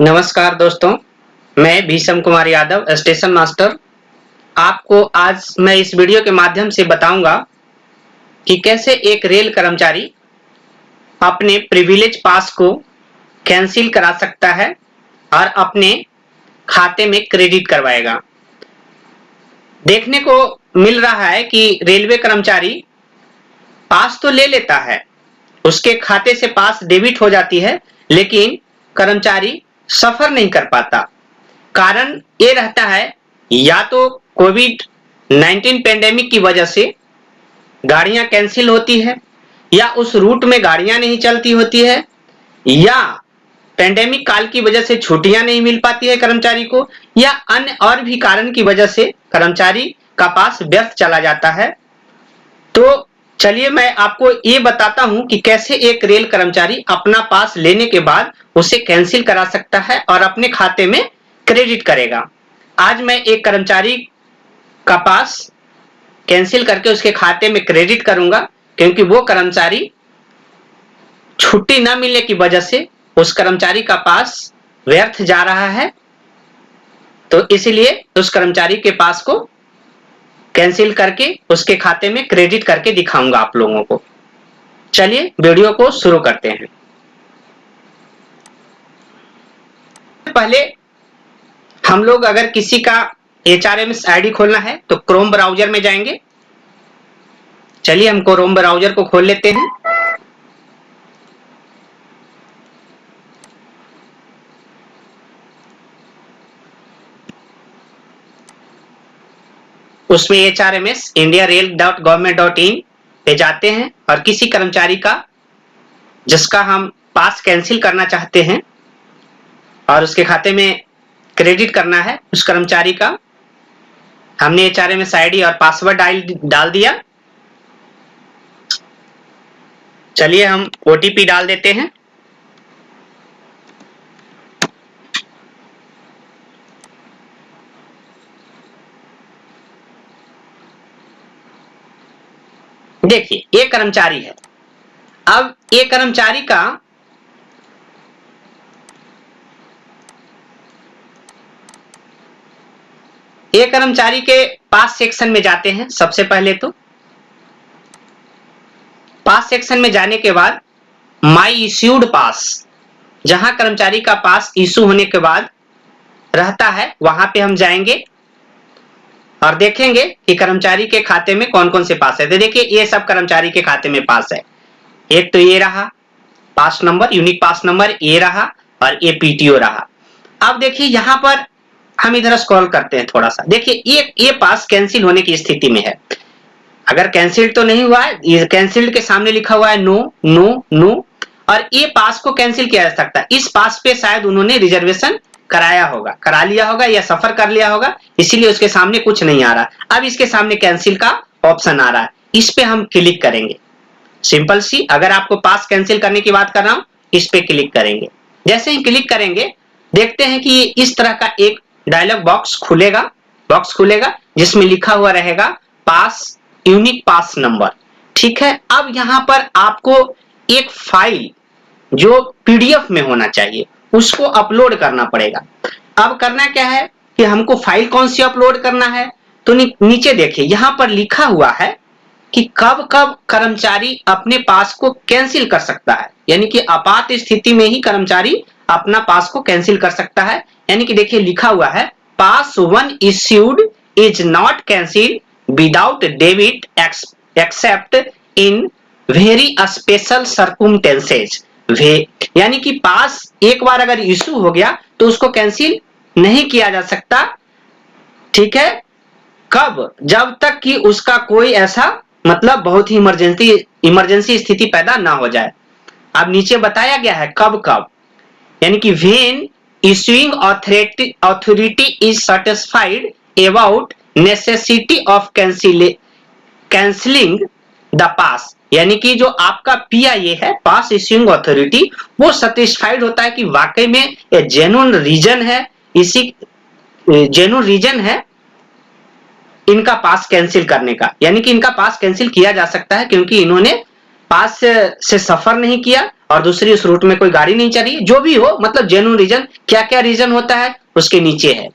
नमस्कार दोस्तों, मैं भीषम कुमार यादव स्टेशन मास्टर। आपको आज मैं इस वीडियो के माध्यम से बताऊंगा कि कैसे एक रेल कर्मचारी अपने प्रिविलेज पास को कैंसिल करा सकता है और अपने खाते में क्रेडिट करवाएगा। देखने को मिल रहा है कि रेलवे कर्मचारी पास तो ले लेता है, उसके खाते से पास डेबिट हो जाती है, लेकिन कर्मचारी सफर नहीं कर पाता। कारण ये रहता है, या तो कोविड-19 पेंडेमिक की वजह से गाड़ियां कैंसिल होती है, या उस रूट में गाड़ियां नहीं चलती होती है, या पेंडेमिक काल की वजह से छुट्टियां नहीं मिल पाती है कर्मचारी को, या अन्य और भी कारण की वजह से कर्मचारी का पास व्यर्थ चला जाता है। तो चलिए मैं आपको ये बताता हूं कि कैसे एक रेल कर्मचारी अपना पास लेने के बाद उसे कैंसिल करा सकता है और अपने खाते में क्रेडिट करेगा। आज मैं एक कर्मचारी का पास कैंसिल करके उसके खाते में क्रेडिट करूंगा, क्योंकि वो कर्मचारी छुट्टी न मिलने की वजह से उस कर्मचारी का पास व्यर्थ जा रहा है। तो इसलिए उस कर्मचारी के पास को कैंसिल करके उसके खाते में क्रेडिट करके दिखाऊंगा आप लोगों को। चलिए वीडियो को शुरू करते हैं। पहले हम लोग अगर किसी का HRMS आईडी खोलना है तो क्रोम ब्राउजर में जाएंगे। चलिए हम क्रोम ब्राउजर को खोल लेते हैं। उसमें HRMS indiarail.government.in पे जाते हैं और किसी कर्मचारी का जिसका हम पास कैंसिल करना चाहते हैं और उसके खाते में क्रेडिट करना है, उस कर्मचारी का हमने HRMS आईडी और पासवर्ड डाल दिया। चलिए हम OTP डाल देते हैं। देखिए ये कर्मचारी है। अब ये कर्मचारी का के पास सेक्शन में जाते हैं। सबसे पहले तो पास सेक्शन में जाने के बाद माई इश्यूड पास, जहां कर्मचारी का पास इशू होने के बाद रहता है, वहां पे हम जाएंगे और देखेंगे कि कर्मचारी के खाते में कौन कौन से पास है। तो देखिए ये सब कर्मचारी के खाते में पास है। एक तो ये रहा पास नंबर, यूनिक पास नंबर ये रहा, और ये PTO रहा। अब देखिए यहां पर हम इधर स्क्रॉल करते हैं थोड़ा सा। देखिए ये पास कैंसिल होने की स्थिति में है। अगर कैंसिल तो नहीं हुआ है, ये कैंसिल्ड के सामने लिखा हुआ है नो नो नो, और ये पास को कैंसिल किया जा सकता है। इस पास पे शायद उन्होंने रिजर्वेशन कराया होगा, करा लिया होगा या सफर कर लिया होगा, इसीलिए उसके सामने कुछ नहीं आ रहा। अब इसके सामने कैंसिल का ऑप्शन आ रहा है, इस पे हम क्लिक करेंगे। सिंपल सी, अगर आपको पास कैंसिल करने की बात कर रहा हूं, इस पे क्लिक करेंगे। जैसे ही क्लिक करेंगे देखते हैं कि इस तरह का एक डायलॉग बॉक्स खुलेगा जिसमें लिखा हुआ रहेगा पास यूनिक पास नंबर। ठीक है, अब यहां पर आपको एक फाइल जो PDF में होना चाहिए उसको अपलोड करना पड़ेगा। अब करना क्या है कि हमको फाइल कौन सी अपलोड करना है, तो नीचे देखिए यहां पर लिखा हुआ है कि कब कब कर्मचारी अपने पास को कैंसिल कर सकता है। यानी कि आपात स्थिति में ही कर्मचारी अपना पास को कैंसिल कर सकता है। यानी कि देखिए लिखा हुआ है pass once issued is not cancel without debit except in very special circumstances. यानी कि पास एक बार अगर इशू हो गया तो उसको कैंसिल नहीं किया जा सकता। ठीक है, कब? जब तक कि उसका कोई ऐसा मतलब बहुत ही इमरजेंसी स्थिति पैदा ना हो जाए। अब नीचे बताया गया है कब कब, यानी कि when issuing authority is satisfied about necessity of cancelling the pass. यानी कि जो आपका PIA है, पास इश्यूइंग अथॉरिटी, वो सेटिस्फाइड होता है कि वाकई में ये जेन्युइन रीजन है, इसी जेन्युइन रीजन है इनका पास कैंसिल करने का। यानी कि इनका पास कैंसिल किया जा सकता है क्योंकि इन्होंने पास से सफर नहीं किया और दूसरी उस रूट में कोई गाड़ी नहीं चल रही, जो भी हो, मतलब जेन्युइन रीजन, क्या क्या रीजन होता है उसके नीचे है।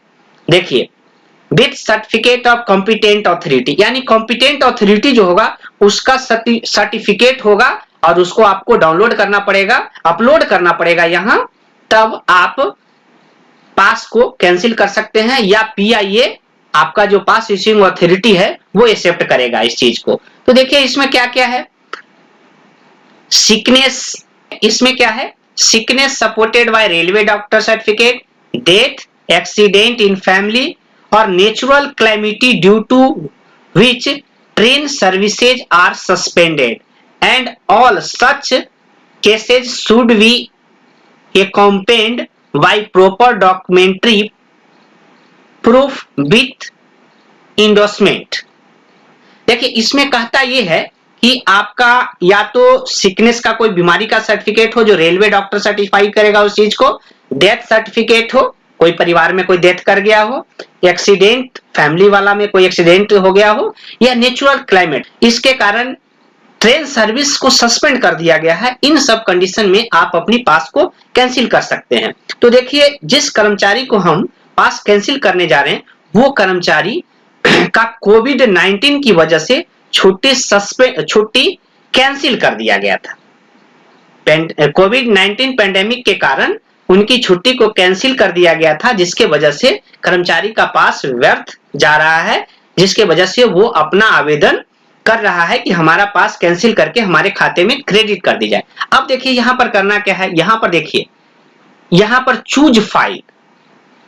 देखिए, with certificate of competent authority, यानी कॉम्पिटेंट अथॉरिटी जो होगा उसका सर्टिफिकेट होगा और उसको आपको डाउनलोड करना पड़ेगा, अपलोड करना पड़ेगा यहाँ, तब आप पास को कैंसिल कर सकते हैं, या पीआईए आपका जो पास इश्यूइंग अथॉरिटी है वो एक्सेप्ट करेगा इस चीज को। तो देखिए इसमें क्या क्या है, सिकनेस, इसमें क्या है, sickness supported by railway doctor certificate, death, accident in family or natural calamity due to which train services are suspended and all such cases should be accompanied by proper documentary proof with endorsement। देखिए इसमें कहता ये है कि आपका या तो sickness का कोई बीमारी का सर्टिफिकेट हो जो रेलवे डॉक्टर सर्टिफाई करेगा उस चीज को, डेथ सर्टिफिकेट हो, कोई परिवार में कोई डेथ कर गया हो, एक्सीडेंट फैमिली वाला में कोई एक्सीडेंट हो गया हो, या नेचुरल क्लाइमेट, इसके कारण ट्रेन सर्विस को सस्पेंड कर दिया गया है, इन सब कंडीशन में आप अपनी पास को कैंसिल कर सकते हैं। तो देखिए जिस कर्मचारी को हम पास कैंसिल करने जा रहे हैं वो कर्मचारी का कोविड-19 की वजह से छुट्टी कैंसिल कर दिया गया था। कोविड-19 पेंडेमिक के कारण उनकी छुट्टी को कैंसिल कर दिया गया था, जिसके वजह से कर्मचारी का पास व्यर्थ जा रहा है, जिसके वजह से वो अपना आवेदन कर रहा है कि हमारा पास कैंसिल करके हमारे खाते में क्रेडिट कर दी जाए। अब देखिए यहां पर करना क्या है, यहां पर देखिए, यहां पर चूज फाइल,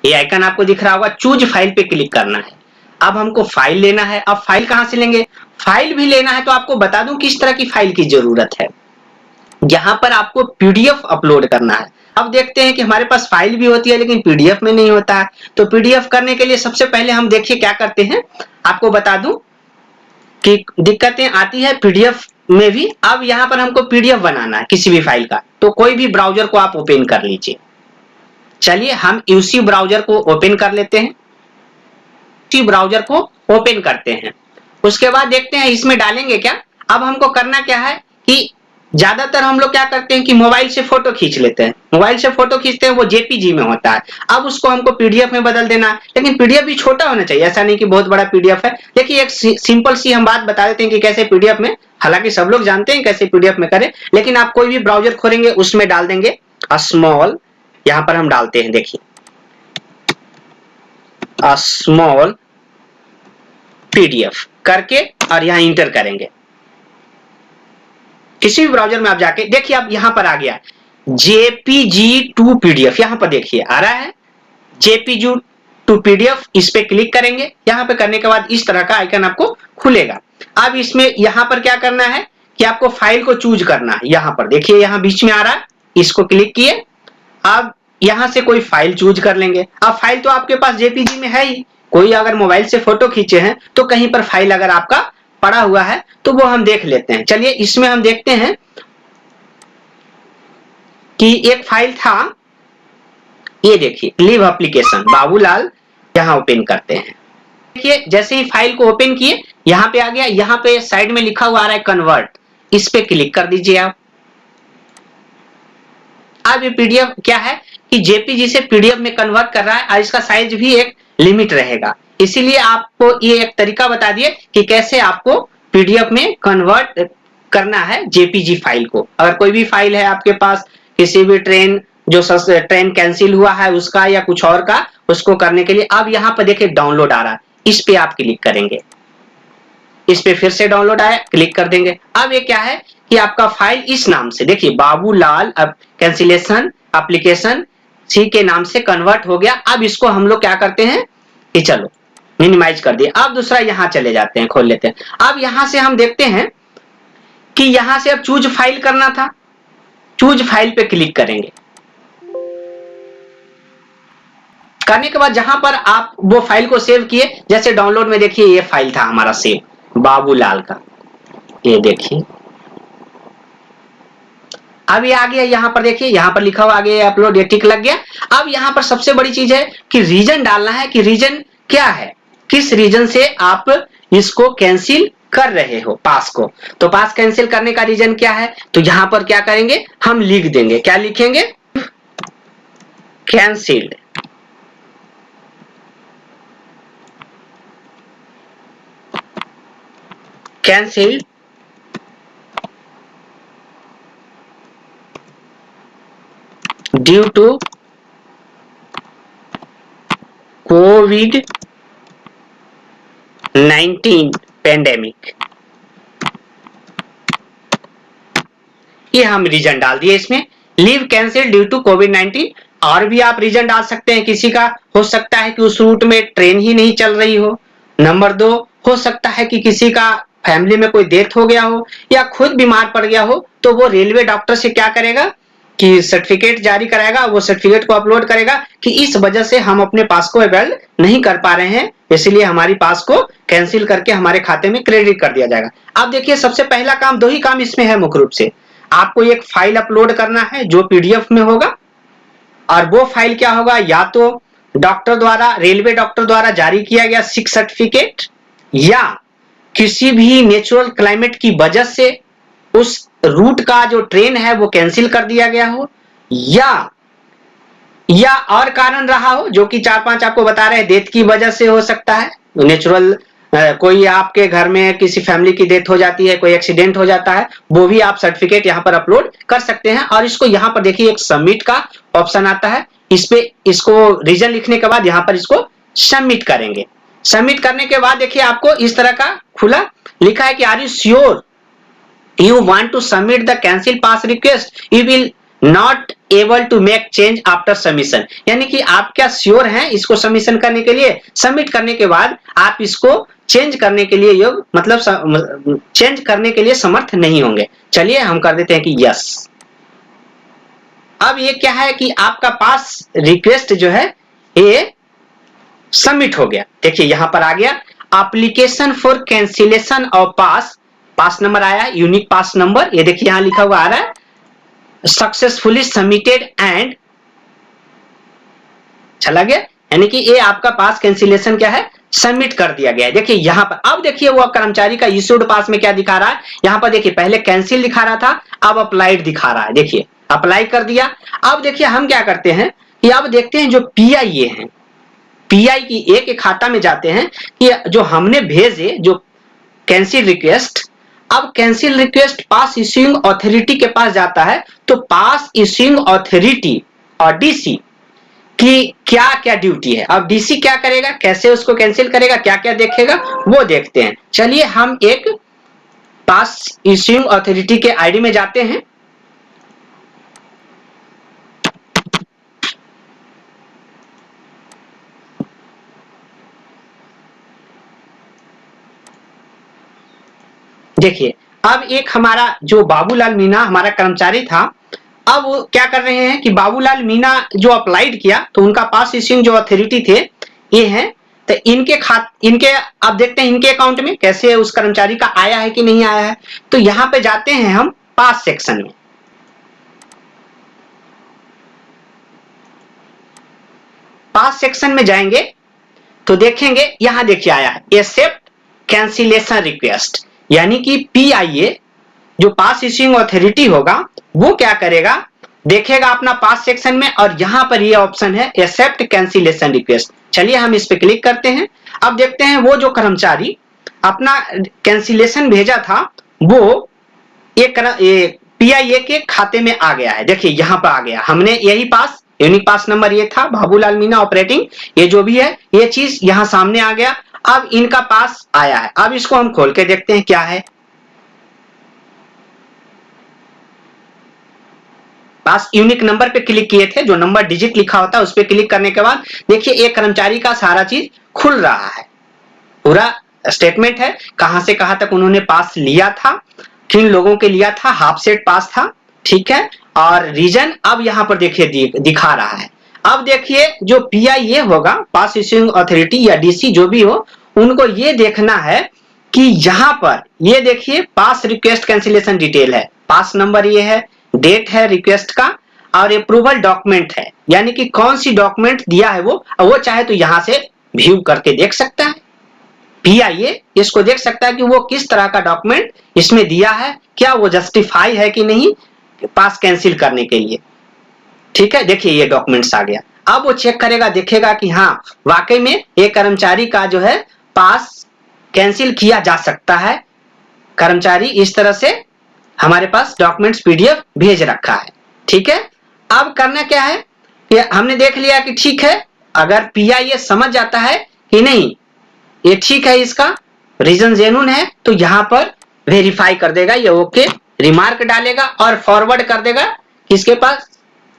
ये आइकन आपको दिख रहा होगा, चूज फाइल पे क्लिक करना है। अब हमको फाइल लेना है, अब फाइल कहां से लेंगे, फाइल भी लेना है तो आपको बता दूं किस तरह की फाइल की जरूरत है। यहां पर आपको पीडीएफ अपलोड करना है। अब देखते हैं कि हमारे पास फाइल भी होती है लेकिन पीडीएफ में नहीं होता है, तो पीडीएफ करने के लिए सबसे पहले हम देखिए क्या करते हैं, आपको बता दूं कि दिक्कतें आती है पीडीएफ में भी। अब यहां पर हमको पीडीएफ बनाना है किसी भी फाइल का, तो कोई भी ब्राउजर को आप ओपन कर लीजिए। चलिए हम यूसी ब्राउजर को ओपन कर लेते हैं, उसी ब्राउजर को ओपन करते हैं, उसके बाद देखते हैं इसमें डालेंगे क्या। अब हमको करना क्या है कि ज्यादातर हम लोग क्या करते हैं कि मोबाइल से फोटो खींच लेते हैं, मोबाइल से फोटो खींचते हैं वो जेपीजी में होता है, अब उसको हमको पीडीएफ में बदल देना है, लेकिन पीडीएफ भी छोटा होना चाहिए, ऐसा नहीं कि बहुत बड़ा पीडीएफ है। देखिए एक सिंपल सी हम बात बता देते हैं कि कैसे पीडीएफ में, हालांकि सब लोग जानते हैं कैसे पीडीएफ में करें, लेकिन आप कोई भी ब्राउजर खोलेंगे उसमें डाल देंगे स्मॉल, यहां पर हम डालते हैं, देखिए स्मॉल पीडीएफ करके और यहां इंटर करेंगे। किसी भी ब्राउजर में आप जाके देखिए, अब यहां पर आ गया जेपीजी टू पीडीएफ, यहां पर देखिए आ रहा है जेपीजी टू पीडीएफ, इस पे क्लिक करेंगे। यहां पे करने के बाद इस तरह का आइकन आपको खुलेगा। अब इसमें यहां पर क्या करना है कि आपको फाइल को चूज करना है, यहां पर देखिए यहां बीच में आ रहा है, इसको क्लिक किए, अब यहां से कोई फाइल चूज कर लेंगे। अब फाइल तो आपके पास जेपीजी में है ही, कोई अगर मोबाइल से फोटो खींचे हैं तो कहीं पर फाइल अगर आपका पड़ा हुआ है तो वो हम देख लेते हैं। चलिए इसमें हम देखते हैं कि एक फाइल था, ये देखिए लीव एप्लीकेशन बाबूलाल, यहां ओपन करते हैं। देखिए जैसे ही फाइल को ओपन किए यहां पे आ गया, यहां पे साइड में लिखा हुआ आ रहा है कन्वर्ट, इस पे क्लिक कर दीजिए आप। अब ये पीडीएफ क्या है कि जेपीजी से पीडीएफ में कन्वर्ट कर रहा है और इसका साइज भी एक लिमिट रहेगा, इसीलिए आपको ये एक तरीका बता दिए कि कैसे आपको पीडीएफ में कन्वर्ट करना है जेपीजी फाइल को। अगर कोई भी फाइल है आपके पास किसी भी ट्रेन जो ट्रेन कैंसिल हुआ है उसका या कुछ और का, उसको करने के लिए अब यहां पर देखिए डाउनलोड आ रहा है, इस पे आप क्लिक करेंगे, इस पे फिर से डाउनलोड आया, क्लिक कर देंगे। अब ये क्या है कि आपका फाइल इस नाम से देखिए बाबूलाल कैंसिलेशन एप्लीकेशन सी के नाम से कन्वर्ट हो गया। अब इसको हम लोग क्या करते हैं कि चलो मिनिमाइज कर दिए। अब दूसरा यहां चले जाते हैं, खोल लेते हैं। अब यहां से हम देखते हैं कि यहां से अब चूज फाइल करना था, चूज फाइल पे क्लिक करेंगे। करने के बाद जहां पर आप वो फाइल को सेव किए, जैसे डाउनलोड में देखिए ये फाइल था हमारा सेव बाबूलाल का, ये देखिए अब ये आ गया। यहां पर देखिए यहां पर लिखा हुआ आ गया अपलोड, ये टिक लग गया। अब यहां पर सबसे बड़ी चीज है कि रीजन डालना है कि रीजन क्या है, किस रीजन से आप इसको कैंसिल कर रहे हो पास को, तो पास कैंसिल करने का रीजन क्या है, तो यहां पर क्या करेंगे, हम लिख देंगे, क्या लिखेंगे, cancelled. Cancelled due to COVID-19 pandemic. ये हम रीजन डाल दिए इसमें, लीव कैंसिल ड्यू टू कोविड-19। और भी आप रीजन डाल सकते हैं, किसी का हो सकता है कि उस रूट में ट्रेन ही नहीं चल रही हो। नंबर 2, हो सकता है कि किसी का फैमिली में कोई डेथ हो गया हो या खुद बीमार पड़ गया हो, तो वो रेलवे डॉक्टर से क्या करेगा कि सर्टिफिकेट जारी कराएगा, वो सर्टिफिकेट को अपलोड करेगा कि इस वजह से हम अपने पास को अवेल नहीं कर पा रहे हैं, इसलिए हमारी पास को कैंसिल करके हमारे खाते में क्रेडिट कर दिया जाएगा। अब देखिए, सबसे पहला काम, दो ही काम इसमें है मुख्य रूप से, आपको एक फाइल अपलोड करना है जो पीडीएफ में होगा, और वो फाइल क्या होगा, या तो डॉक्टर द्वारा, रेलवे डॉक्टर द्वारा जारी किया गया सिक सर्टिफिकेट, या किसी भी नेचुरल क्लाइमेट की वजह से उस रूट का जो ट्रेन है वो कैंसिल कर दिया गया हो, या और कारण रहा हो जो कि 4-5 आपको बता रहे हैं, डेथ की वजह से हो सकता है, नेचुरल कोई आपके घर में किसी फैमिली की डेथ हो जाती है, कोई एक्सीडेंट हो जाता है, वो भी आप सर्टिफिकेट यहाँ पर अपलोड कर सकते हैं। और इसको यहाँ पर देखिए एक सबमिट का ऑप्शन आता है, इस पे इसको रीजन लिखने के बाद यहाँ पर इसको सबमिट करेंगे। सबमिट करने के बाद देखिए आपको इस तरह का खुला लिखा है कि are you sure you want to submit the cancel pass request, you will not able to make change after submission। यानी कि आप क्या श्योर हैं इसको सबमिशन करने के लिए, सबमिट करने के बाद आप इसको चेंज करने के लिए योग मतलब चेंज करने के लिए समर्थ नहीं होंगे। चलिए हम कर देते हैं कि यस। अब ये क्या है कि आपका पास रिक्वेस्ट जो है ये सबमिट हो गया। देखिए यहां पर आ गया application for cancellation of pass, pass number आया, यूनिक पास नंबर, ये देखिए यहां लिखा हुआ आ रहा है, सक्सेसफुली सबमिटेड एंड चला गया, यानी कि ये आपका पास कैंसिलेशन क्या है, सबमिट कर दिया गया है। देखिए यहां पर अब देखिए वो कर्मचारी का इश्यूड पास में क्या दिखा रहा है, यहां पर देखिए पहले कैंसिल दिखा रहा था, अब अप्लाइड दिखा रहा है, देखिए अप्लाई कर दिया। अब देखिए हम क्या करते हैं कि अब देखते हैं जो पीआईए है, पीआई की ए के खाता में जाते हैं कि जो हमने भेजे जो कैंसिल रिक्वेस्ट, अब कैंसिल रिक्वेस्ट पास इश्यूइंग अथॉरिटी के पास जाता है, तो पास इश्यूइंग अथॉरिटी और डीसी की क्या क्या ड्यूटी है। अब डीसी क्या करेगा, कैसे उसको कैंसिल करेगा, क्या क्या देखेगा वो देखते हैं। चलिए हम एक पास इश्यूइंग अथॉरिटी के आईडी में जाते हैं, देखिए अब एक हमारा जो बाबूलाल मीणा हमारा कर्मचारी था, अब वो क्या कर रहे हैं कि बाबूलाल मीणा जो अप्लाइड किया तो उनका पास इश्यूइंग जो अथॉरिटी थे ये है, तो इनके अब देखते हैं इनके अकाउंट में कैसे उस कर्मचारी का आया है कि नहीं आया है। तो यहां पे जाते हैं हम पास सेक्शन में, पास सेक्शन में जाएंगे तो देखेंगे यहां देखिए आया है एक्सेप्ट कैंसिलेशन रिक्वेस्ट, यानी कि पीआईए जो पास इश्यूइंग अथॉरिटी होगा वो क्या करेगा, देखेगा अपना पास सेक्शन में और यहां पर ये ऑप्शन है एक्सेप्ट कैंसिलेशन रिक्वेस्ट। चलिए हम इस पे क्लिक करते हैं। अब देखते हैं वो जो कर्मचारी अपना कैंसिलेशन भेजा था वो एक पीआईए के खाते में आ गया है। देखिए यहां पर आ गया, हमने यही पास यूनिक पास नंबर ये था बाबूलाल मीणा ऑपरेटिंग, ये जो भी है ये चीज यहां सामने आ गया। अब इनका पास आया है, अब इसको हम खोल के देखते हैं क्या है। पास यूनिक नंबर पे क्लिक किए थे, जो नंबर डिजिट लिखा होता है उस पर क्लिक करने के बाद देखिए एक कर्मचारी का सारा चीज खुल रहा है, पूरा स्टेटमेंट है कहां से कहां तक उन्होंने पास लिया था, किन लोगों के लिया था, हाफ सेट पास था, ठीक है, और रीजन अब यहां पर देखिए दिखा रहा है। अब देखिए जो पीआईए होगा पास इश्यूइंग अथॉरिटी या डीसी जो भी हो, उनको ये देखना है कि यहां पर ये देखिए पास रिक्वेस्ट कैंसिलेशन डिटेल है, पास नंबर ये है, डेट है रिक्वेस्ट का, और अप्रूवल डॉक्यूमेंट है, यानी कि कौन सी डॉक्यूमेंट दिया है वो चाहे तो यहां से व्यू करके देख सकता है। PIA इसको देख सकता है कि वो किस तरह का डॉक्यूमेंट इसमें दिया है, क्या वो जस्टिफाई है कि नहीं पास कैंसिल करने के लिए। ठीक है, देखिए ये डॉक्यूमेंट्स आ गया। अब वो चेक करेगा, देखेगा कि हाँ वाकई में एक कर्मचारी का जो है पास कैंसिल किया जा सकता है, कर्मचारी इस तरह से हमारे पास डॉक्यूमेंट्स PDF भेज रखा है। ठीक है, अब करना क्या है कि हमने देख लिया कि ठीक है, अगर PIA समझ जाता है कि नहीं ये ठीक है, इसका रीजन जेन्युइन है, तो यहां पर वेरीफाई कर देगा, ये ओके रिमार्क डालेगा और फॉरवर्ड कर देगा किसके पास,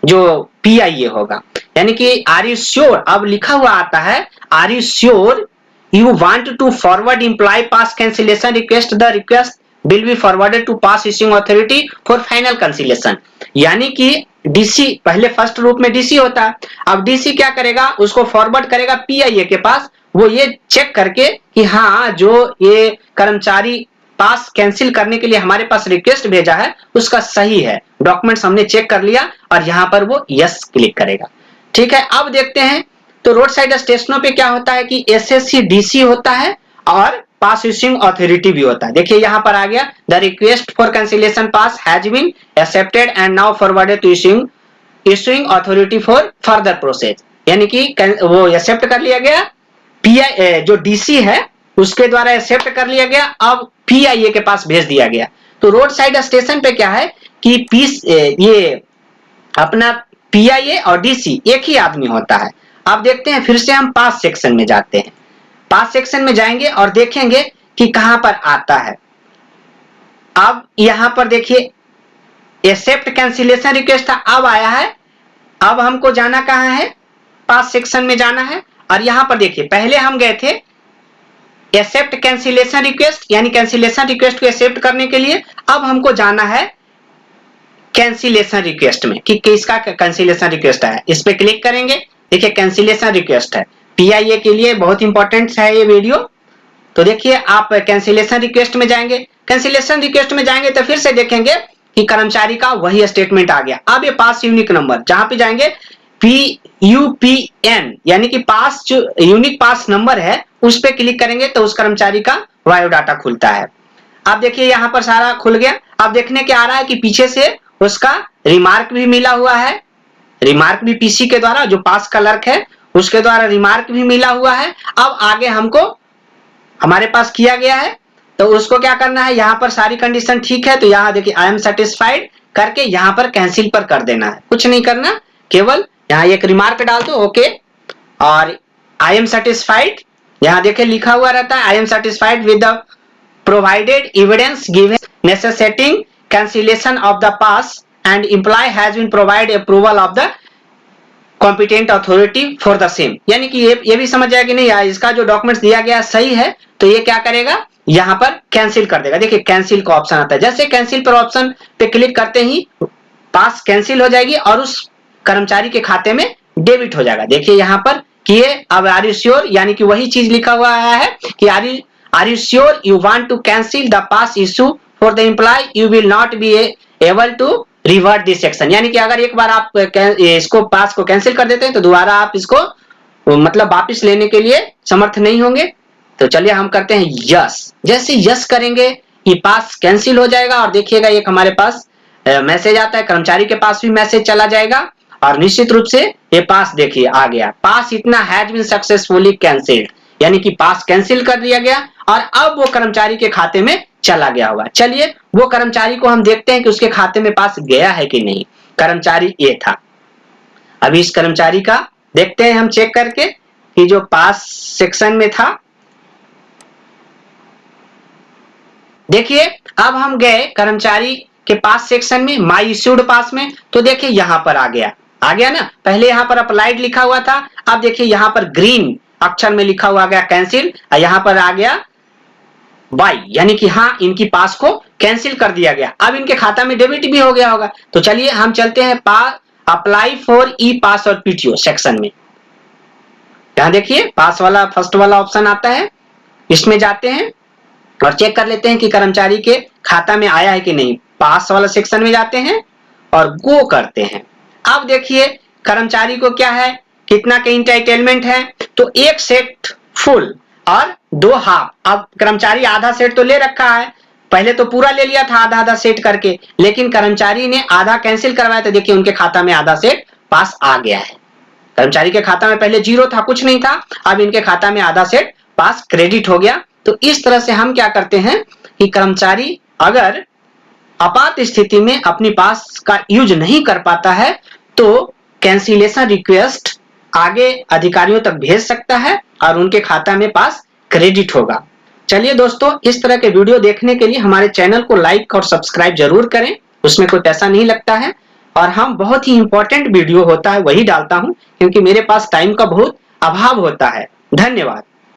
जो PIA होगा। यानी कि आर यू श्योर, अब लिखा हुआ आता है are you sure you want to forward employee pass cancellation request, the request will be forwarded to pass issuing authority for final cancellation. यानी कि DC पहले फर्स्ट रूप में DC होता है, अब DC क्या करेगा, उसको फॉरवर्ड करेगा PIA के पास, वो ये चेक करके कि हाँ जो ये कर्मचारी पास कैंसिल करने के लिए हमारे पास रिक्वेस्ट भेजा है उसका सही है, डॉक्यूमेंट्स हमने चेक कर लिया, और यहां पर वो यस क्लिक करेगा। ठीक है, अब देखते हैं तो रोड साइड स्टेशनों पे क्या होता है कि SSC DC होता है और पास इश्यूइंग अथॉरिटी भी होता है। देखिए यहां पर आ गया, the request for cancellation pass has been accepted and now forwarded to issuing authority for further process. यानी कि वो एक्सेप्ट कर लिया गया, PI जो DC है उसके द्वारा एक्सेप्ट कर लिया गया, अब PIA के पास भेज दिया गया। तो रोड साइड स्टेशन पे क्या है कि ये अपना PIA और DC एक ही आदमी होता है। अब देखते हैं, फिर से हम पास सेक्शन में जाते हैं, पास सेक्शन में जाएंगे और देखेंगे कि कहां पर आता है। अब यहां पर देखिए एक्सेप्ट कैंसिलेशन रिक्वेस्ट था, अब आया है, अब हमको जाना कहां है, पास सेक्शन में जाना है। और यहां पर देखिए पहले हम गए थे एक्सेप्ट कैंसिलेशन रिक्वेस्ट, यानी कैंसिलेशन रिक्वेस्ट को एक्सेप्ट करने के लिए, अब हमको जाना है कैंसिलेशन रिक्वेस्ट में कि किसका कैंसिलेशन रिक्वेस्ट है, इस पे क्लिक करेंगे। देखिए कैंसिलेशन रिक्वेस्ट है, PIA के लिए बहुत इंपॉर्टेंट है ये वीडियो। तो देखिए आप कैंसिलेशन रिक्वेस्ट में जाएंगे, कैंसिलेशन रिक्वेस्ट में जाएंगे तो फिर से देखेंगे कि कर्मचारी का वही स्टेटमेंट आ गया। अब ये पास यूनिक नंबर जहां पे जाएंगे PUPN यानी कि पास जो यूनिक पास नंबर है उस पे क्लिक करेंगे तो उस कर्मचारी का बायोडाटा खुलता है। अब देखिए यहां पर सारा खुल गया। अब देखने क्या आ रहा है कि पीछे से उसका रिमार्क भी मिला हुआ है, रिमार्क भी PC के द्वारा, जो पास क्लर्क है उसके द्वारा रिमार्क भी मिला हुआ है। अब आगे हमको हमारे पास किया गया है तो उसको क्या करना है, यहां पर सारी कंडीशन ठीक है तो यहां देखिए आई एम सेटिस्फाइड करके यहां पर कैंसिल पर कर देना है, कुछ नहीं करना, केवल यहां एक रिमार्क डाल दो ओके, और आई एम सेटिस्फाइड यहां देखिए लिखा हुआ रहता है I am satisfied with the provided evidence given necessitating cancellation of the pass and employ has been provide approval of the competent authority for the same. यानी कि ये भी समझ जाएगा कि नहीं यार इसका जो डॉक्यूमेंट्स दिया गया सही है, तो ये क्या करेगा यहां पर कैंसिल कर देगा। देखिए कैंसिल का ऑप्शन आता है, जैसे कैंसिल पर ऑप्शन पे क्लिक करते ही पास कैंसिल हो जाएगी और उस कर्मचारी के खाते में डेबिट हो जाएगा। देखिए यहां पर किए, अब आर यू श्योर यानी कि वही चीज लिखा हुआ है कि are you sure you want to cancel the pass issue for the employee you will not be able to revert this section. यानी कि अगर एक बार आप इसको पास को कैंसिल कर देते हैं तो दोबारा आप इसको मतलब वापस लेने के लिए समर्थ नहीं होंगे। तो चलिए हम करते हैं यस, जैसे यस करेंगे ये पास कैंसिल हो जाएगा और देखिएगा एक हमारे पास मैसेज आता है, कर्मचारी के पास भी मैसेज चला जाएगा और निश्चित रूप से ये पास देखिए आ गया, पास इतना हैज बीन सक्सेसफुली कैंसिल्ड, यानी कि पास कैंसिल कर दिया गया और अब वो कर्मचारी के खाते में चला गया होगा। चलिए वो कर्मचारी को हम देखते हैं कि उसके खाते में पास गया है कि नहीं। कर्मचारी ये था, अभी इस कर्मचारी का देखते हैं हम चेक करके कि जो पास सेक्शन में था। देखिए अब हम गए कर्मचारी के पास सेक्शन में माई इश्यूड पास में, तो देखिए यहां पर आ गया ना, पहले यहां पर अप्लाइड लिखा हुआ था, अब देखिए यहां पर ग्रीन अक्षर में लिखा हुआ गया कैंसिल, और यहां पर आ गया बाई, यानी कि हाँ इनकी पास को कैंसिल कर दिया गया, अब इनके खाता में डेबिट भी हो गया होगा। तो चलिए हम चलते हैं अप्लाई फॉर ई पास और PTO सेक्शन में। यहां देखिए पास वाला फर्स्ट वाला ऑप्शन आता है, इसमें जाते हैं और चेक कर लेते हैं कि कर्मचारी के खाता में आया है कि नहीं। पास वाला सेक्शन में जाते हैं और गो करते हैं। अब देखिए कर्मचारी को क्या है, कितना के इंटाइटलमेंट है, तो एक सेट फुल और 2 हाफ। अब कर्मचारी आधा सेट तो ले रखा है, पहले तो पूरा ले लिया था आधा आधा सेट करके, लेकिन कर्मचारी ने आधा कैंसिल करवाया तो देखिए उनके खाता में आधा सेट पास आ गया है। कर्मचारी के खाता में पहले 0 था, कुछ नहीं था, अब इनके खाता में आधा सेट पास क्रेडिट हो गया। तो इस तरह से हम क्या करते हैं कि कर्मचारी अगर आपात स्थिति में अपनी पास का यूज नहीं कर पाता है तो कैंसिलेशन रिक्वेस्ट आगे अधिकारियों तक भेज सकता है और उनके खाता में पास क्रेडिट होगा। चलिए दोस्तों, इस तरह के वीडियो देखने के लिए हमारे चैनल को लाइक और सब्सक्राइब जरूर करें, उसमें कोई पैसा नहीं लगता है और हम बहुत ही इंपॉर्टेंट वीडियो होता है वही डालता हूं, क्योंकि मेरे पास टाइम का बहुत अभाव होता है। धन्यवाद।